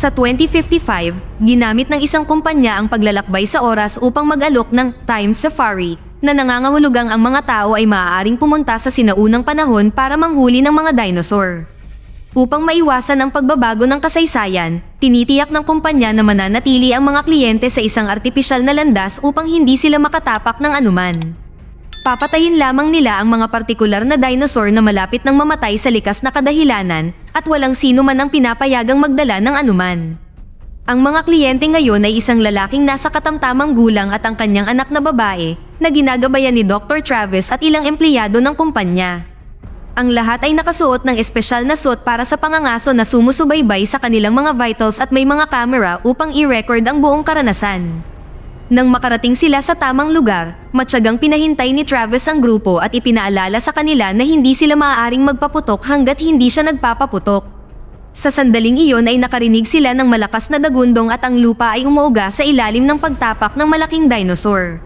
Sa 2055, ginamit ng isang kumpanya ang paglalakbay sa oras upang mag-alok ng time safari na nangangahulugang ang mga tao ay maaaring pumunta sa sinaunang panahon para manghuli ng mga dinosaur. Upang maiwasan ang pagbabago ng kasaysayan, tinitiyak ng kumpanya na mananatili ang mga kliyente sa isang artipisyal na landas upang hindi sila makatapak ng anuman. Papatayin lamang nila ang mga partikular na dinosaur na malapit ng mamatay sa likas na kadahilanan at walang sino man ang pinapayagang magdala ng anuman. Ang mga kliyente ngayon ay isang lalaking nasa katamtamang gulang at ang kanyang anak na babae na ginagabayan ni Dr. Travis at ilang empleyado ng kumpanya. Ang lahat ay nakasuot ng espesyal na suit para sa pangangaso na sumusubaybay sa kanilang mga vitals at may mga kamera upang i-record ang buong karanasan. Nang makarating sila sa tamang lugar, matyagang pinahintay ni Travis ang grupo at ipinaalala sa kanila na hindi sila maaaring magpaputok hanggat hindi siya nagpapaputok. Sa sandaling iyon ay nakarinig sila ng malakas na dagundong at ang lupa ay umuuga sa ilalim ng pagtapak ng malaking dinosaur.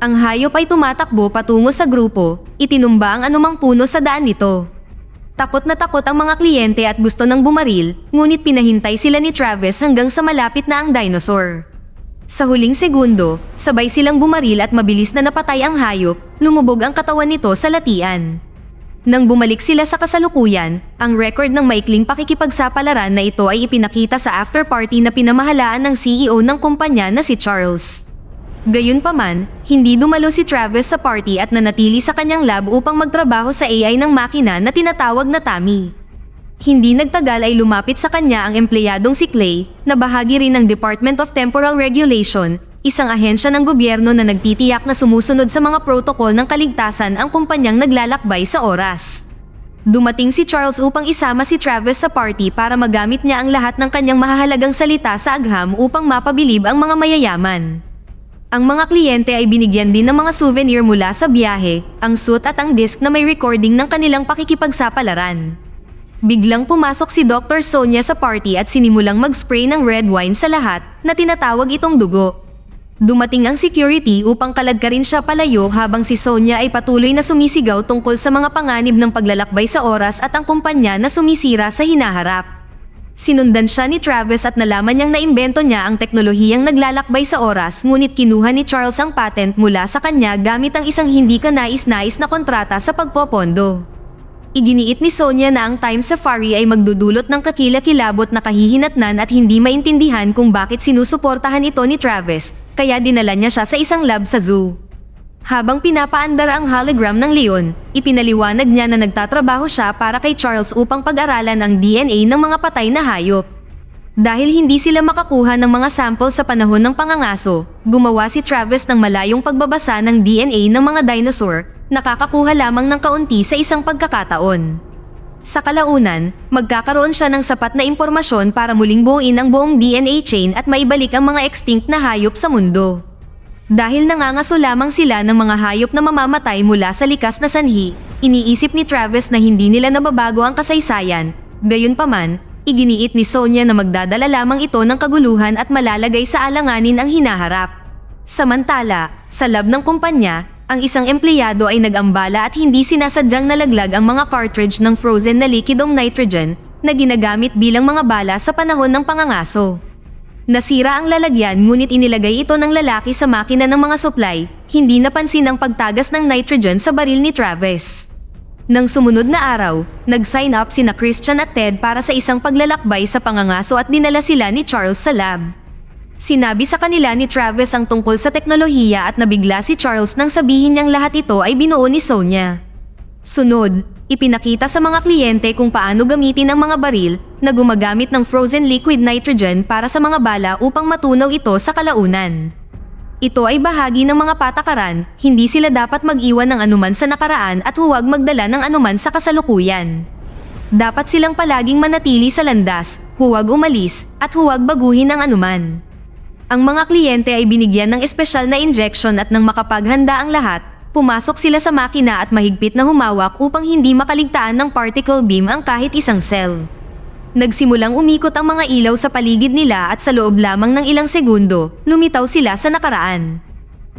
Ang hayop ay tumatakbo patungo sa grupo, itinumba ang anumang puno sa daan nito. Takot na takot ang mga kliyente at gusto nang bumaril, ngunit pinahintay sila ni Travis hanggang sa malapit na ang dinosaur. Sa huling segundo, sabay silang bumaril at mabilis na napatay ang hayop, lumubog ang katawan nito sa latian. Nang bumalik sila sa kasalukuyan, ang record ng maikling pakikipagsapalaran na ito ay ipinakita sa after party na pinamahalaan ng CEO ng kumpanya na si Charles. Gayunpaman, hindi dumalo si Travis sa party at nanatili sa kanyang lab upang magtrabaho sa AI ng makina na tinatawag na Tommy. Hindi nagtagal ay lumapit sa kanya ang empleyadong si Clay, na bahagi rin ng Department of Temporal Regulation, isang ahensya ng gobyerno na nagtitiyak na sumusunod sa mga protokol ng kaligtasan ang kumpanyang naglalakbay sa oras. Dumating si Charles upang isama si Travis sa party para magamit niya ang lahat ng kanyang mahahalagang salita sa agham upang mapabilib ang mga mayayaman. Ang mga kliyente ay binigyan din ng mga souvenir mula sa biyahe, ang suit at ang disc na may recording ng kanilang pakikipagsapalaran. Biglang pumasok si Dr. Sonia sa party at sinimulang mag-spray ng red wine sa lahat na tinatawag itong dugo. Dumating ang security upang kaladkarin siya palayo habang si Sonia ay patuloy na sumisigaw tungkol sa mga panganib ng paglalakbay sa oras at ang kumpanya na sumisira sa hinaharap. Sinundan siya ni Travis at nalaman niyang naimbento niya ang teknolohiyang naglalakbay sa oras, ngunit kinuha ni Charles ang patent mula sa kanya gamit ang isang hindi kanais-nais na kontrata sa pagpopondo. Iginiit ni Sonia na ang time safari ay magdudulot ng kakilakilabot na kahihinatnan at hindi maintindihan kung bakit sinusuportahan ito ni Travis, kaya dinala niya siya sa isang lab sa zoo. Habang pinapaandar ang hologram ng leon, ipinaliwanag niya na nagtatrabaho siya para kay Charles upang pag-aralan ang DNA ng mga patay na hayop. Dahil hindi sila makakuha ng mga sample sa panahon ng pangangaso, gumawa si Travis ng malayong pagbabasa ng DNA ng mga dinosaur, nakakakuha lamang ng kaunti sa isang pagkakataon. Sa kalaunan, magkakaroon siya ng sapat na impormasyon para muling buuin ang buong DNA chain at maibalik ang mga extinct na hayop sa mundo. Dahil nangangaso lamang sila ng mga hayop na mamamatay mula sa likas na sanhi, iniisip ni Travis na hindi nila nababago ang kasaysayan. Gayunpaman, iginiit ni Sonia na magdadala lamang ito ng kaguluhan at malalagay sa alanganin ang hinaharap. Samantala, sa lab ng kumpanya, ang isang empleyado ay nag-ambala at hindi sinasadyang nalaglag ang mga cartridge ng frozen na likidong nitrogen na ginagamit bilang mga bala sa panahon ng pangangaso. Nasira ang lalagyan ngunit inilagay ito ng lalaki sa makina ng mga supply, hindi napansin ang pagtagas ng nitrogen sa baril ni Travis. Nang sumunod na araw, nag-sign up sina Christian at Ted para sa isang paglalakbay sa pangangaso at dinala sila ni Charles sa lab. Sinabi sa kanila ni Travis ang tungkol sa teknolohiya at nabigla si Charles nang sabihin niyang lahat ito ay binuo ni Sonia. Sunod, ipinakita sa mga kliyente kung paano gamitin ang mga baril na gumagamit ng frozen liquid nitrogen para sa mga bala upang matunaw ito sa kalaunan. Ito ay bahagi ng mga patakaran, hindi sila dapat mag-iwan ng anuman sa nakaraan at huwag magdala ng anuman sa kasalukuyan. Dapat silang palaging manatili sa landas, huwag umalis, at huwag baguhin ang anuman. Ang mga kliyente ay binigyan ng espesyal na injection at nang makapaghanda ang lahat, pumasok sila sa makina at mahigpit na humawak upang hindi makaligtaan ng particle beam ang kahit isang cell. Nagsimulang umikot ang mga ilaw sa paligid nila at sa loob lamang ng ilang segundo, lumitaw sila sa nakaraan.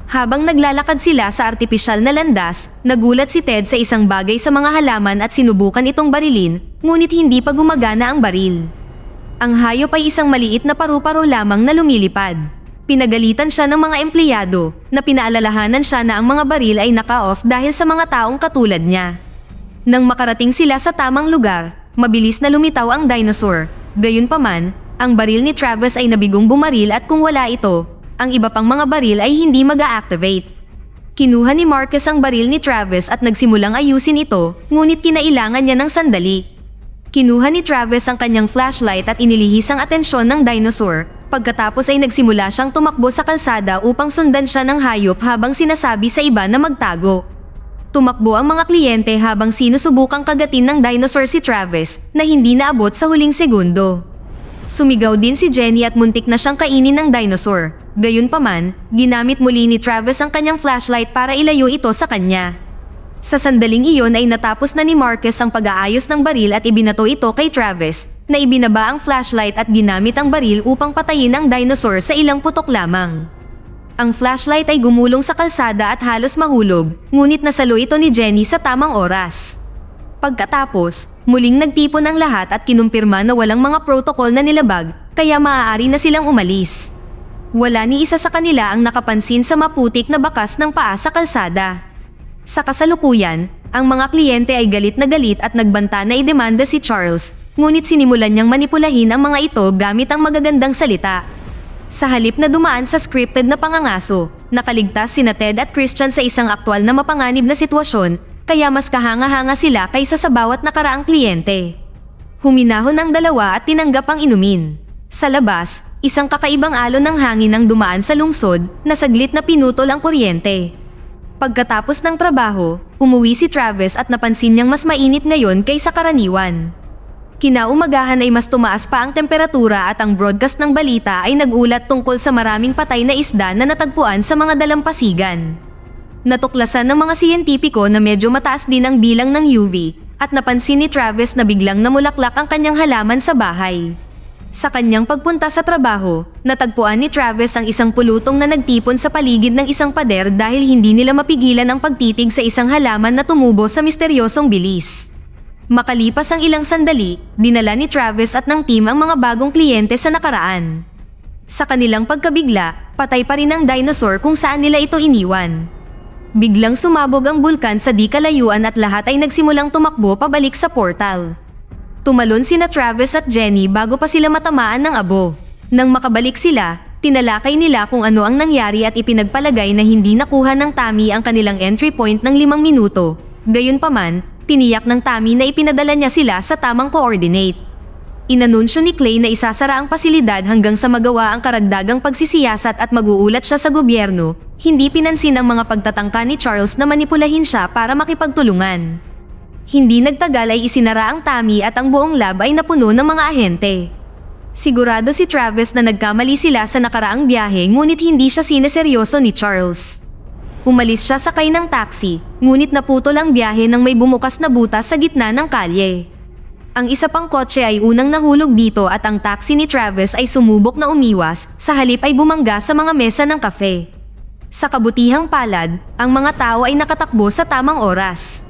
Habang naglalakad sila sa artipisyal na landas, nagulat si Ted sa isang bagay sa mga halaman at sinubukan itong barilin, ngunit hindi pa gumagana ang baril. Ang hayop ay isang maliit na paru-paro lamang na lumilipad. Pinagalitan siya ng mga empleyado na pinaalalahanan siya na ang mga baril ay naka-off dahil sa mga taong katulad niya. Nang makarating sila sa tamang lugar, mabilis na lumitaw ang dinosaur. Gayunpaman, ang baril ni Travis ay nabigong bumaril at kung wala ito, ang iba pang mga baril ay hindi mag-a-activate. Kinuha ni Marcus ang baril ni Travis at nagsimulang ayusin ito, ngunit kinailangan niya ng sandali. Kinuha ni Travis ang kanyang flashlight at inilihis ang atensyon ng dinosaur. Pagkatapos ay nagsimula siyang tumakbo sa kalsada upang sundan siya ng hayop habang sinasabi sa iba na magtago. Tumakbo ang mga kliyente habang sinusubukang kagatin ng dinosaur si Travis na hindi naabot sa huling segundo. Sumigaw din si Jenny at muntik na siyang kainin ng dinosaur. Gayunpaman, ginamit muli ni Travis ang kanyang flashlight para ilayo ito sa kanya. Sa sandaling iyon ay natapos na ni Marcus ang pag-aayos ng baril at ibinato ito kay Travis, na ibinaba ang flashlight at ginamit ang baril upang patayin ang dinosaur sa ilang putok lamang. Ang flashlight ay gumulong sa kalsada at halos mahulog, ngunit nasalo ito ni Jenny sa tamang oras. Pagkatapos, muling nagtipon ang lahat at kinumpirma na walang mga protocol na nilabag, kaya maaari na silang umalis. Wala ni isa sa kanila ang nakapansin sa maputik na bakas ng paa sa kalsada. Sa kasalukuyan, ang mga kliyente ay galit at nagbanta na idemanda si Charles, ngunit sinimulan niyang manipulahin ang mga ito gamit ang magagandang salita. Sa halip na dumaan sa scripted na pangangaso, nakaligtas sina Ted at Christian sa isang aktwal na mapanganib na sitwasyon, kaya mas kahanga-hanga sila kaysa sa bawat nakaraang kliyente. Huminahon ang dalawa at tinanggap ang inumin. Sa labas, isang kakaibang alon ng hangin ang dumaan sa lungsod na saglit na pinutol ang kuryente. Pagkatapos ng trabaho, umuwi si Travis at napansin niyang mas mainit ngayon kaysa karaniwan. Kinaumagahan ay mas tumaas pa ang temperatura at ang broadcast ng balita ay nag-ulat tungkol sa maraming patay na isda na natagpuan sa mga dalampasigan. Natuklasan ng mga siyentipiko na medyo mataas din ang bilang ng UV at napansin ni Travis na biglang namulaklak ang kanyang halaman sa bahay. Sa kanyang pagpunta sa trabaho, natagpuan ni Travis ang isang pulutong na nagtipon sa paligid ng isang pader dahil hindi nila mapigilan ang pagtitig sa isang halaman na tumubo sa misteryosong bilis. Makalipas ang ilang sandali, dinala ni Travis at ng team ang mga bagong kliyente sa nakaraan. Sa kanilang pagkabigla, patay pa rin ang dinosaur kung saan nila ito iniwan. Biglang sumabog ang bulkan sa di kalayuan at lahat ay nagsimulang tumakbo pabalik sa portal. Tumalon sina Travis at Jenny bago pa sila matamaan ng abo. Nang makabalik sila, tinalakay nila kung ano ang nangyari at ipinagpalagay na hindi nakuha ng Tammy ang kanilang entry point ng 5 minuto. Gayunpaman, tiniyak ng Tammy na ipinadala niya sila sa tamang coordinate. Inanunsyo ni Clay na isasara ang pasilidad hanggang sa magawa ang karagdagang pagsisiyasat at mag-uulat siya sa gobyerno. Hindi pinansin ang mga pagtatangka ni Charles na manipulahin siya para makipagtulungan. Hindi nagtagal ay isinara ang Tammy at ang buong lab ay napuno ng mga ahente. Sigurado si Travis na nagkamali sila sa nakaraang biyahe ngunit hindi siya sineseryoso ni Charles. Umalis siya sakay ng taxi, ngunit naputol ang biyahe nang may bumukas na butas sa gitna ng kalye. Ang isa pang kotse ay unang nahulog dito at ang taxi ni Travis ay sumubok na umiwas, sa halip ay bumangga sa mga mesa ng kafe. Sa kabutihang palad, ang mga tao ay nakatakbo sa tamang oras.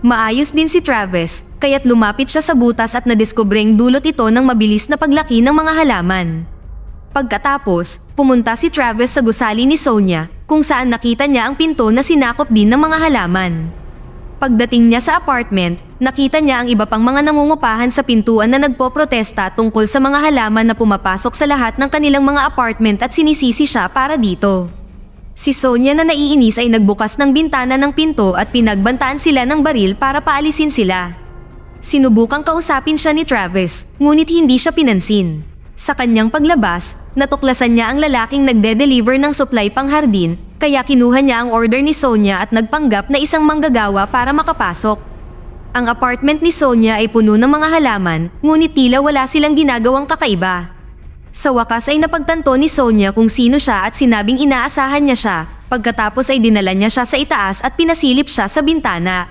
Maayos din si Travis, kaya't lumapit siya sa butas at nadiskubreng dulot ito ng mabilis na paglaki ng mga halaman. Pagkatapos, pumunta si Travis sa gusali ni Sonia, kung saan nakita niya ang pinto na sinakop din ng mga halaman. Pagdating niya sa apartment, nakita niya ang iba pang mga nangungupahan sa pintuan na nagpoprotesta tungkol sa mga halaman na pumapasok sa lahat ng kanilang mga apartment at sinisisi siya para dito. Si Sonia na naiinis ay nagbukas ng bintana ng pinto at pinagbantaan sila ng baril para paalisin sila. Sinubukang kausapin siya ni Travis, ngunit hindi siya pinansin. Sa kanyang paglabas, natuklasan niya ang lalaking nagde-deliver ng supply panghardin, kaya kinuha niya ang order ni Sonia at nagpanggap na isang manggagawa para makapasok. Ang apartment ni Sonia ay puno ng mga halaman, ngunit tila wala silang ginagawang kakaiba. Sa wakas ay napagtanto ni Sonia kung sino siya at sinabing inaasahan niya siya, pagkatapos ay dinala niya siya sa itaas at pinasilip siya sa bintana.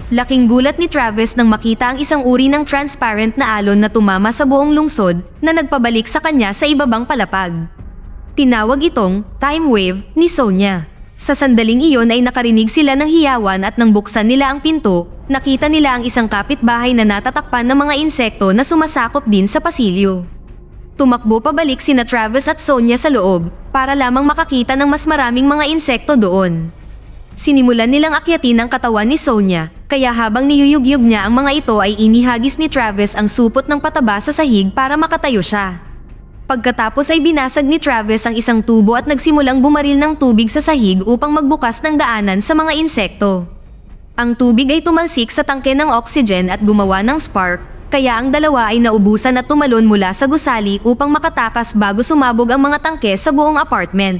Laking gulat ni Travis nang makita ang isang uri ng transparent na alon na tumama sa buong lungsod na nagpabalik sa kanya sa ibabang palapag. Tinawag itong time wave ni Sonia. Sa sandaling iyon ay nakarinig sila ng hiyawan at nang buksan nila ang pinto, nakita nila ang isang kapitbahay na natatakpan ng mga insekto na sumasakop din sa pasilyo. Tumakbo pabalik sina Travis at Sonia sa loob para lamang makakita ng mas maraming mga insekto doon. Sinimulan nilang akyatin ang katawan ni Sonia, kaya habang niyuyugyug niya ang mga ito ay inihagis ni Travis ang supot ng pataba sa sahig para makatayo siya. Pagkatapos ay binasag ni Travis ang isang tubo at nagsimulang bumaril ng tubig sa sahig upang magbukas ng daanan sa mga insekto. Ang tubig ay tumalsik sa tangke ng oxygen at gumawa ng spark, kaya ang dalawa ay naubusan at tumalon mula sa gusali upang makatakas bago sumabog ang mga tangke sa buong apartment.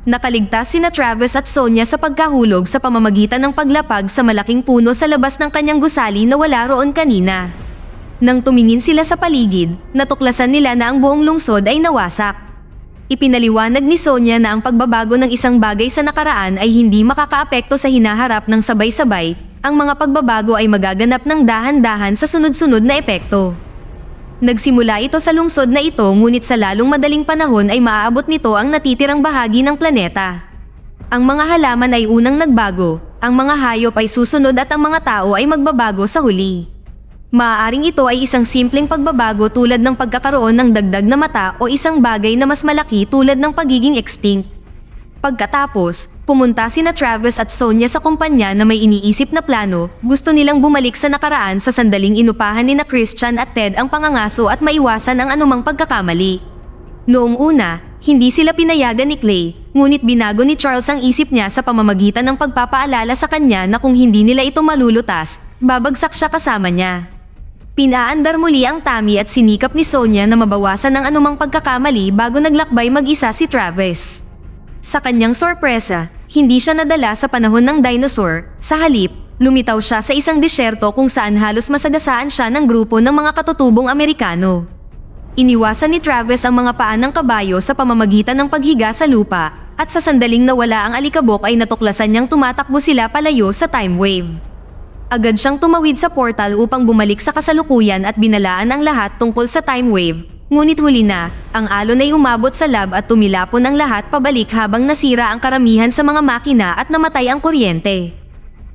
Nakaligtas sina Travis at Sonia sa pagkahulog sa pamamagitan ng paglapag sa malaking puno sa labas ng kanyang gusali na wala roon kanina. Nang tumingin sila sa paligid, natuklasan nila na ang buong lungsod ay nawasak. Ipinaliwanag ni Sonia na ang pagbabago ng isang bagay sa nakaraan ay hindi makakaapekto sa hinaharap ng sabay-sabay, ang mga pagbabago ay magaganap ng dahan-dahan sa sunod-sunod na epekto. Nagsimula ito sa lungsod na ito ngunit sa lalong madaling panahon ay maaabot nito ang natitirang bahagi ng planeta. Ang mga halaman ay unang nagbago, ang mga hayop ay susunod at ang mga tao ay magbabago sa huli. Maaaring ito ay isang simpleng pagbabago tulad ng pagkakaroon ng dagdag na mata o isang bagay na mas malaki tulad ng pagiging extinct. Pagkatapos, pumunta sina Travis at Sonia sa kumpanya na may iniisip na plano, gusto nilang bumalik sa nakaraan sa sandaling inupahan ni na Christian at Ted ang pangangaso at maiwasan ang anumang pagkakamali. Noong una, hindi sila pinayagan ni Clay, ngunit binago ni Charles ang isip niya sa pamamagitan ng pagpapaalala sa kanya na kung hindi nila ito malulutas, babagsak siya kasama niya. Pinaandar muli ang Tammy at sinikap ni Sonia na mabawasan ang anumang pagkakamali bago naglakbay mag-isa si Travis. Sa kanyang sorpresa, hindi siya nadala sa panahon ng dinosaur. Sa halip, lumitaw siya sa isang disyerto kung saan halos masagasaan siya ng grupo ng mga katutubong Amerikano. Iniwasan ni Travis ang mga paan ng kabayo sa pamamagitan ng paghiga sa lupa, at sa sandaling nawala ang alikabok ay natuklasan niyang tumatakbo sila palayo sa time wave. Agad siyang tumawid sa portal upang bumalik sa kasalukuyan at binalaan ang lahat tungkol sa time wave. Ngunit huli na, ang alon ay umabot sa lab at tumilapon ang lahat pabalik habang nasira ang karamihan sa mga makina at namatay ang kuryente.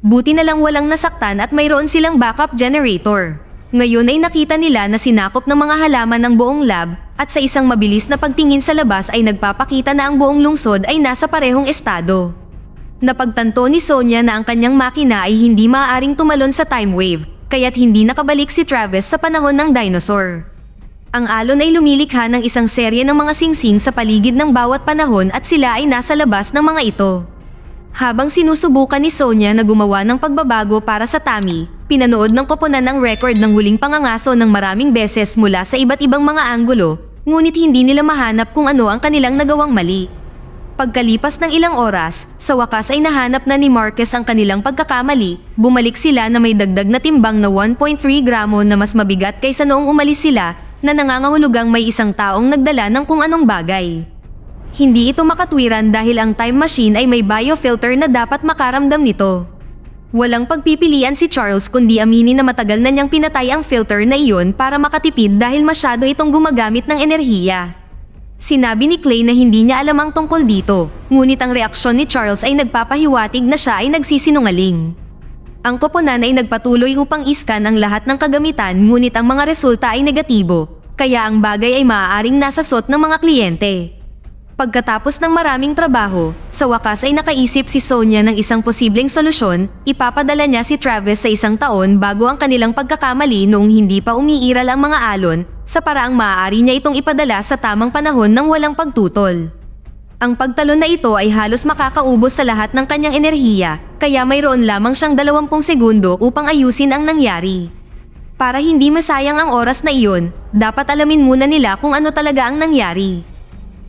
Buti na lang walang nasaktan at mayroon silang backup generator. Ngayon ay nakita nila na sinakop ng mga halaman ng buong lab at sa isang mabilis na pagtingin sa labas ay nagpapakita na ang buong lungsod ay nasa parehong estado. Napagtanto ni Sonia na ang kanyang makina ay hindi maaaring tumalon sa time wave, kaya't hindi nakabalik si Travis sa panahon ng dinosaur. Ang alon ay lumilikha ng isang serye ng mga singsing sa paligid ng bawat panahon at sila ay nasa labas ng mga ito. Habang sinusubukan ni Sonia na gumawa ng pagbabago para sa Tammy, pinanood ng koponan ang record ng huling pangangaso ng maraming beses mula sa iba't ibang mga anggulo, ngunit hindi nila mahanap kung ano ang kanilang nagawang mali. Pagkalipas ng ilang oras, sa wakas ay nahanap na ni Marcus ang kanilang pagkakamali, bumalik sila na may dagdag na timbang na 1.3 gramo na mas mabigat kaysa noong umalis sila, na nangangahulugang may isang taong nagdala ng kung anong bagay. Hindi ito makatwiran dahil ang time machine ay may biofilter na dapat makaramdam nito. Walang pagpipilian si Charles kundi aminin na matagal na niyang pinatay ang filter na iyon para makatipid dahil masyado itong gumagamit ng enerhiya. Sinabi ni Clay na hindi niya alam ang tungkol dito, ngunit ang reaksyon ni Charles ay nagpapahiwatig na siya ay nagsisinungaling. Ang koponan ay nagpatuloy upang iskan ang lahat ng kagamitan ngunit ang mga resulta ay negatibo, kaya ang bagay ay maaaring nasa suot ng mga kliyente. Pagkatapos ng maraming trabaho, sa wakas ay nakaisip si Sonia ng isang posibleng solusyon, ipapadala niya si Travis sa isang taon bago ang kanilang pagkakamali noong hindi pa umiiral ang mga alon, sa paraang maaari niya itong ipadala sa tamang panahon ng walang pagtutol. Ang pagtalon na ito ay halos makakaubos sa lahat ng kanyang enerhiya, kaya mayroon lamang siyang 20 segundo upang ayusin ang nangyari. Para hindi masayang ang oras na iyon, dapat alamin muna nila kung ano talaga ang nangyari.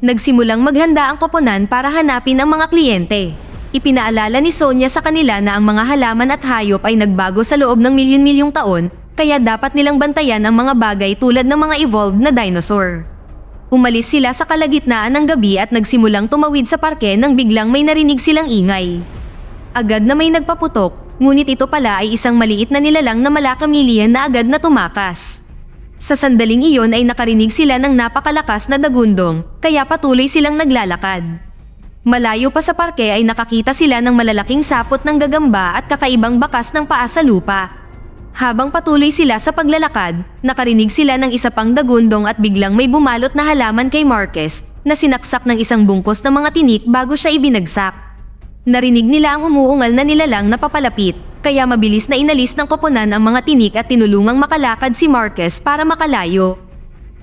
Nagsimulang maghanda ang koponan para hanapin ang mga kliyente. Ipinaalala ni Sonia sa kanila na ang mga halaman at hayop ay nagbago sa loob ng milyon-milyong taon, kaya dapat nilang bantayan ang mga bagay tulad ng mga evolved na dinosaur. Umalis sila sa kalagitnaan ng gabi at nagsimulang tumawid sa parke nang biglang may narinig silang ingay. Agad na may nagpaputok, ngunit ito pala ay isang maliit na nilalang na malakamilian na agad na tumakas. Sa sandaling iyon ay nakarinig sila ng napakalakas na dagundong, kaya patuloy silang naglalakad. Malayo pa sa parke ay nakakita sila ng malalaking sapot ng gagamba at kakaibang bakas ng paa sa lupa. Habang patuloy sila sa paglalakad, nakarinig sila ng isa pang dagundong at biglang may bumalot na halaman kay Marquez na sinaksak ng isang bungkos ng mga tinik bago siya ibinagsak. Narinig nila ang umuungal na nilalang na papalapit, kaya mabilis na inalis ng koponan ang mga tinik at tinulungang makalakad si Marquez para makalayo.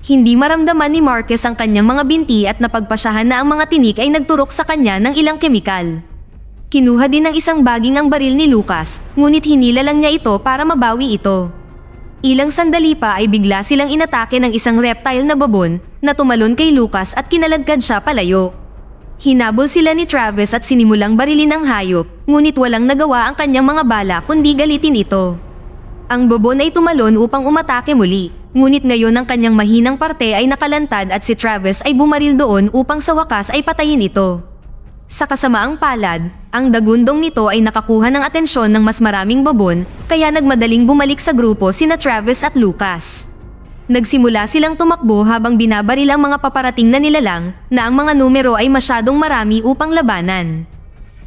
Hindi maramdaman ni Marquez ang kanyang mga binti at napagpasyahan na ang mga tinik ay nagturok sa kanya ng ilang kemikal. Kinuha din ng isang baging ang baril ni Lucas, ngunit hinila lang niya ito para mabawi ito. Ilang sandali pa ay bigla silang inatake ng isang reptile na babon na tumalon kay Lucas at kinaladkad siya palayo. Hinabol sila ni Travis at sinimulang barilin ang hayop, ngunit walang nagawa ang kanyang mga bala kundi galitin ito. Ang babon ay tumalon upang umatake muli, ngunit ngayon ang kanyang mahinang parte ay nakalantad at si Travis ay bumaril doon upang sa wakas ay patayin ito. Sa kasamaang palad, ang dagundong nito ay nakakuha ng atensyon ng mas maraming babon, kaya nagmadaling bumalik sa grupo sina Travis at Lucas. Nagsimula silang tumakbo habang binabaril ang mga paparating na nilalang na ang mga numero ay masyadong marami upang labanan.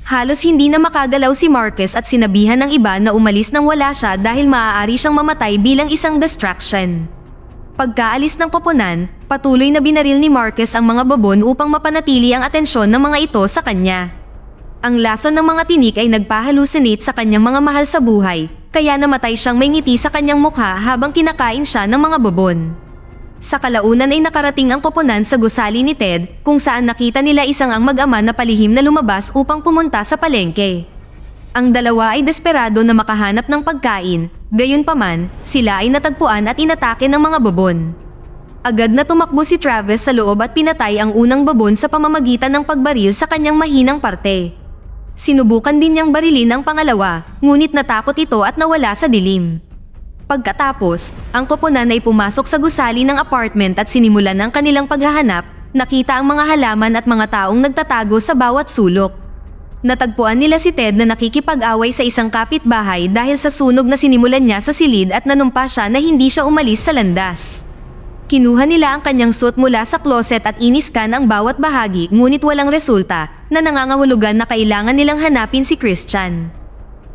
Halos hindi na makagalaw si Marquez at sinabihan ng iba na umalis nang wala siya dahil maaari siyang mamatay bilang isang distraction. Pagkaalis ng koponan, patuloy na binaril ni Marquez ang mga babon upang mapanatili ang atensyon ng mga ito sa kanya. Ang lason ng mga tinik ay nagpahalusinate sa kanyang mga mahal sa buhay, kaya namatay siyang may ngiti sa kanyang mukha habang kinakain siya ng mga babon. Sa kalaunan ay nakarating ang koponan sa gusali ni Ted kung saan nakita nila isang ang mag-ama na palihim na lumabas upang pumunta sa palengke. Ang dalawa ay desperado na makahanap ng pagkain, gayunpaman, sila ay natagpuan at inatake ng mga babon. Agad na tumakbo si Travis sa loob at pinatay ang unang babon sa pamamagitan ng pagbaril sa kanyang mahinang parte. Sinubukan din niyang barilin ang pangalawa, ngunit natakot ito at nawala sa dilim. Pagkatapos, ang koponan ay pumasok sa gusali ng apartment at sinimulan ang kanilang paghahanap, nakita ang mga halaman at mga taong nagtatago sa bawat sulok. Natagpuan nila si Ted na nakikipag-away sa isang kapitbahay dahil sa sunog na sinimulan niya sa silid at nanumpa siya na hindi siya umalis sa landas. Kinuha nila ang kanyang suit mula sa closet at iniskan ang bawat bahagi ngunit walang resulta na nangangahulugan na kailangan nilang hanapin si Christian.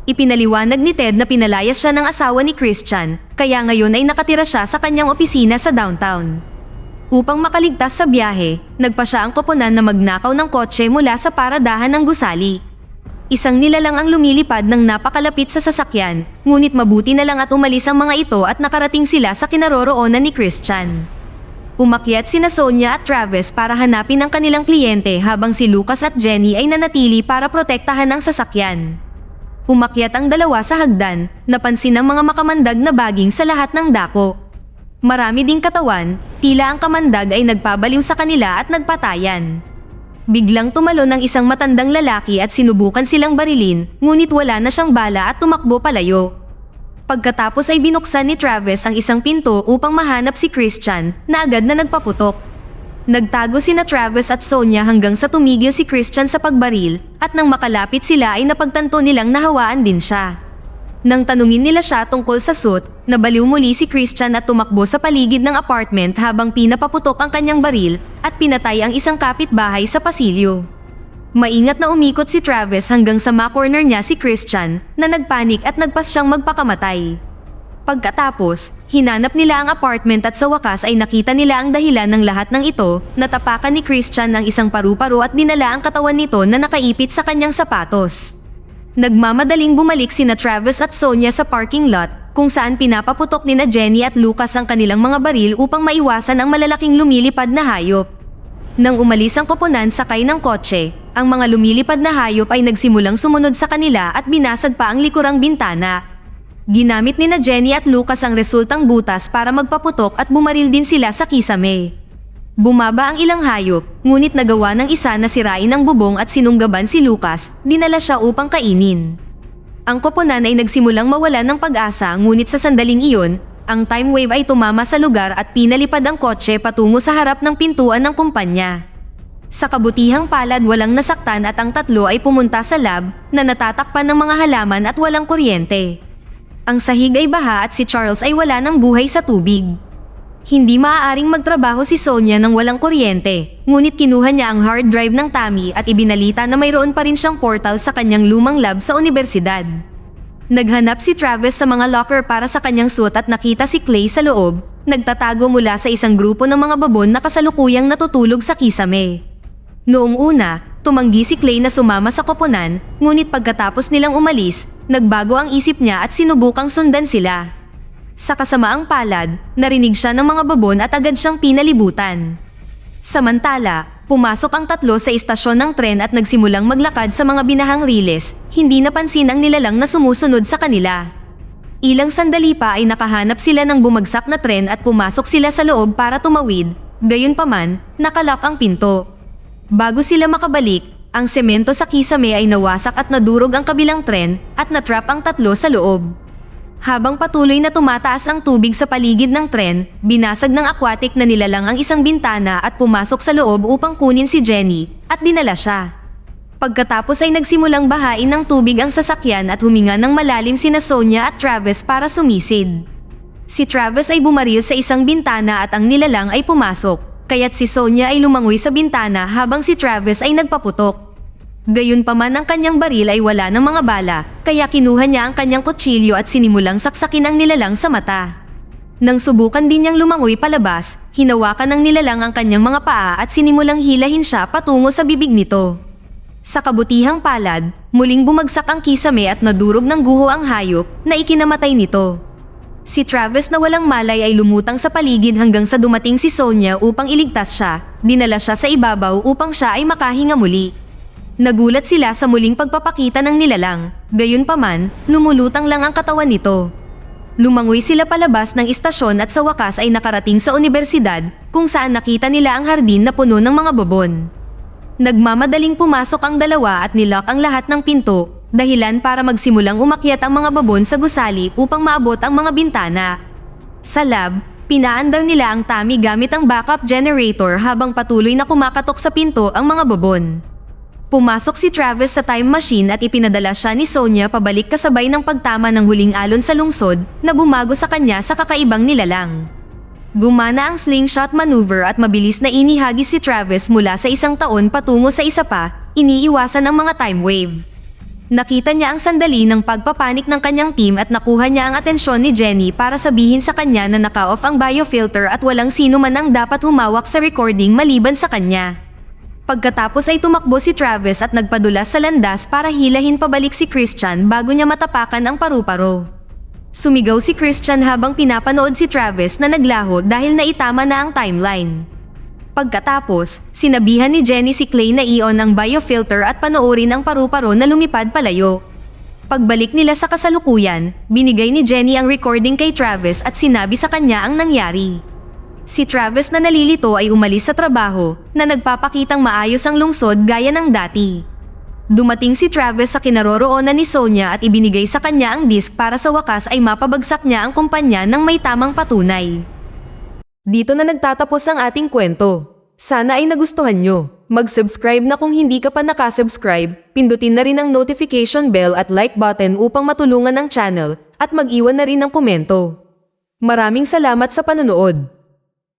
Ipinaliwanag ni Ted na pinalayas siya ng asawa ni Christian kaya ngayon ay nakatira siya sa kanyang opisina sa downtown. Upang makaligtas sa biyahe, nagpa siya ang koponan na magnakaw ng kotse mula sa paradahan ng gusali. Isang nilalang ang lumilipad ng napakalapit sa sasakyan, ngunit mabuti na lang at umalis ang mga ito at nakarating sila sa kinaroroonan ni Christian. Umakyat sina Sonia at Travis para hanapin ang kanilang kliyente habang si Lucas at Jenny ay nanatili para protektahan ang sasakyan. Umakyat ang dalawa sa hagdan, napansin ang mga makamandag na baging sa lahat ng dako. Marami ding katawan, tila ang kamandag ay nagpabaliw sa kanila at nagpatayan. Biglang tumalon ang isang matandang lalaki at sinubukan silang barilin, ngunit wala na siyang bala at tumakbo palayo. Pagkatapos ay binuksan ni Travis ang isang pinto upang mahanap si Christian na agad na nagpaputok. Nagtago sina Travis at Sonia hanggang sa tumigil si Christian sa pagbaril at nang makalapit sila ay napagtanto nilang nahawaan din siya. Nang tanungin nila siya tungkol sa suit, nabaliw muli si Christian at tumakbo sa paligid ng apartment habang pinapaputok ang kanyang baril at pinatay ang isang kapitbahay sa pasilyo. Maingat na umikot si Travis hanggang sa ma-corner niya si Christian na nagpanik at nagpas siyang magpakamatay. Pagkatapos, hinanap nila ang apartment at sa wakas ay nakita nila ang dahilan ng lahat ng ito, natapakan ni Christian ang isang paru-paro at dinala ang katawan nito na nakaipit sa kanyang sapatos. Nagmamadaling bumalik sina Travis at Sonia sa parking lot kung saan pinapaputok nina Jenny at Lucas ang kanilang mga baril upang maiwasan ang malalaking lumilipad na hayop. Nang umalis ang koponan sakay ng kotse, ang mga lumilipad na hayop ay nagsimulang sumunod sa kanila at binasag pa ang likurang bintana. Ginamit nina Jenny at Lucas ang resultang butas para magpaputok at bumaril din sila sa kisame. Bumaba ang ilang hayop, ngunit nagawa ng isa na sirain ang bubong at sinunggaban si Lucas, dinala siya upang kainin. Ang koponan ay nagsimulang mawala ng pag-asa ngunit sa sandaling iyon, ang time wave ay tumama sa lugar at pinalipad ang kotse patungo sa harap ng pintuan ng kumpanya. Sa kabutihang palad walang nasaktan at ang tatlo ay pumunta sa lab na natatakpan ng mga halaman at walang kuryente. Ang sahig ay baha at si Charles ay wala ng buhay sa tubig. Hindi maaaring magtrabaho si Sonia nang walang kuryente, ngunit kinuha niya ang hard drive ng Tammy at ibinalita na mayroon pa rin siyang portal sa kanyang lumang lab sa universidad. Naghanap si Travis sa mga locker para sa kanyang suit at nakita si Clay sa loob, nagtatago mula sa isang grupo ng mga babon na kasalukuyang natutulog sa kisame. Noong una, tumanggi si Clay na sumama sa koponan, ngunit pagkatapos nilang umalis, nagbago ang isip niya at sinubukang sundan sila. Sa kasamaang palad, narinig siya ng mga babon at agad siyang pinalibutan. Samantala, pumasok ang tatlo sa istasyon ng tren at nagsimulang maglakad sa mga binahang riles, hindi napansin ang nilalang na sumusunod sa kanila. Ilang sandali pa ay nakahanap sila ng bumagsak na tren at pumasok sila sa loob para tumawid, gayunpaman, nakalock ang pinto. Bago sila makabalik, ang semento sa kisame ay nawasak at nadurog ang kabilang tren at natrap ang tatlo sa loob. Habang patuloy na tumataas ang tubig sa paligid ng tren, binasag ng aquatic na nilalang ang isang bintana at pumasok sa loob upang kunin si Jenny at dinala siya. Pagkatapos ay nagsimulang bahain ng tubig ang sasakyan at huminga ng malalim sina Sonia at Travis para sumisid. Si Travis ay bumaril sa isang bintana at ang nilalang ay pumasok, kaya't si Sonia ay lumangoy sa bintana habang si Travis ay nagpaputok. Gayunpaman ang kanyang baril ay wala ng mga bala, kaya kinuha niya ang kanyang kutsilyo at sinimulang saksakin ang nilalang sa mata. Nang subukan din niyang lumangoy palabas, hinawakan ng nilalang ang kanyang mga paa at sinimulang hilahin siya patungo sa bibig nito. Sa kabutihang palad, muling bumagsak ang kisame at nadurog ng guho ang hayop na ikinamatay nito. Si Travis na walang malay ay lumutang sa paligid hanggang sa dumating si Sonia upang iligtas siya, dinala siya sa ibabaw upang siya ay makahinga muli. Nagulat sila sa muling pagpapakita ng nilalang, gayunpaman, lumulutang lang ang katawan nito. Lumangoy sila palabas ng istasyon at sa wakas ay nakarating sa unibersidad kung saan nakita nila ang hardin na puno ng mga babon. Nagmamadaling pumasok ang dalawa at nilock ang lahat ng pinto, dahilan para magsimulang umakyat ang mga babon sa gusali upang maabot ang mga bintana. Sa lab, pinaandar nila ang Tommy gamit ang backup generator habang patuloy na kumakatok sa pinto ang mga babon. Pumasok si Travis sa time machine at ipinadala siya ni Sonia pabalik kasabay ng pagtama ng huling alon sa lungsod na bumago sa kanya sa kakaibang nilalang. Gumana ang slingshot maneuver at mabilis na inihagis si Travis mula sa isang taon patungo sa isa pa, iniiwasan ang mga time wave. Nakita niya ang sandali ng pagpapanik ng kanyang team at nakuha niya ang atensyon ni Jenny para sabihin sa kanya na naka-off ang biofilter at walang sino man ang dapat humawak sa recording maliban sa kanya. Pagkatapos ay tumakbo si Travis at nagpadulas sa landas para hilahin pabalik si Christian bago niya matapakan ang paru-paro. Sumigaw si Christian habang pinapanood si Travis na naglaho dahil naitama na ang timeline. Pagkatapos, sinabihan ni Jenny si Clay na i-on ang biofilter at panoorin ang paru-paro na lumipad palayo. Pagbalik nila sa kasalukuyan, binigay ni Jenny ang recording kay Travis at sinabi sa kanya ang nangyari. Si Travis na nalilito ay umalis sa trabaho na nagpapakitang maayos ang lungsod gaya ng dati. Dumating si Travis sa kinaroroonan ni Sonia at ibinigay sa kanya ang disk para sa wakas ay mapabagsak niya ang kumpanya ng may tamang patunay. Dito na nagtatapos ang ating kwento. Sana ay nagustuhan nyo. Mag-subscribe na kung hindi ka pa nakasubscribe, pindutin na rin ang notification bell at like button upang matulungan ang channel at mag-iwan na rin ng komento. Maraming salamat sa panonood.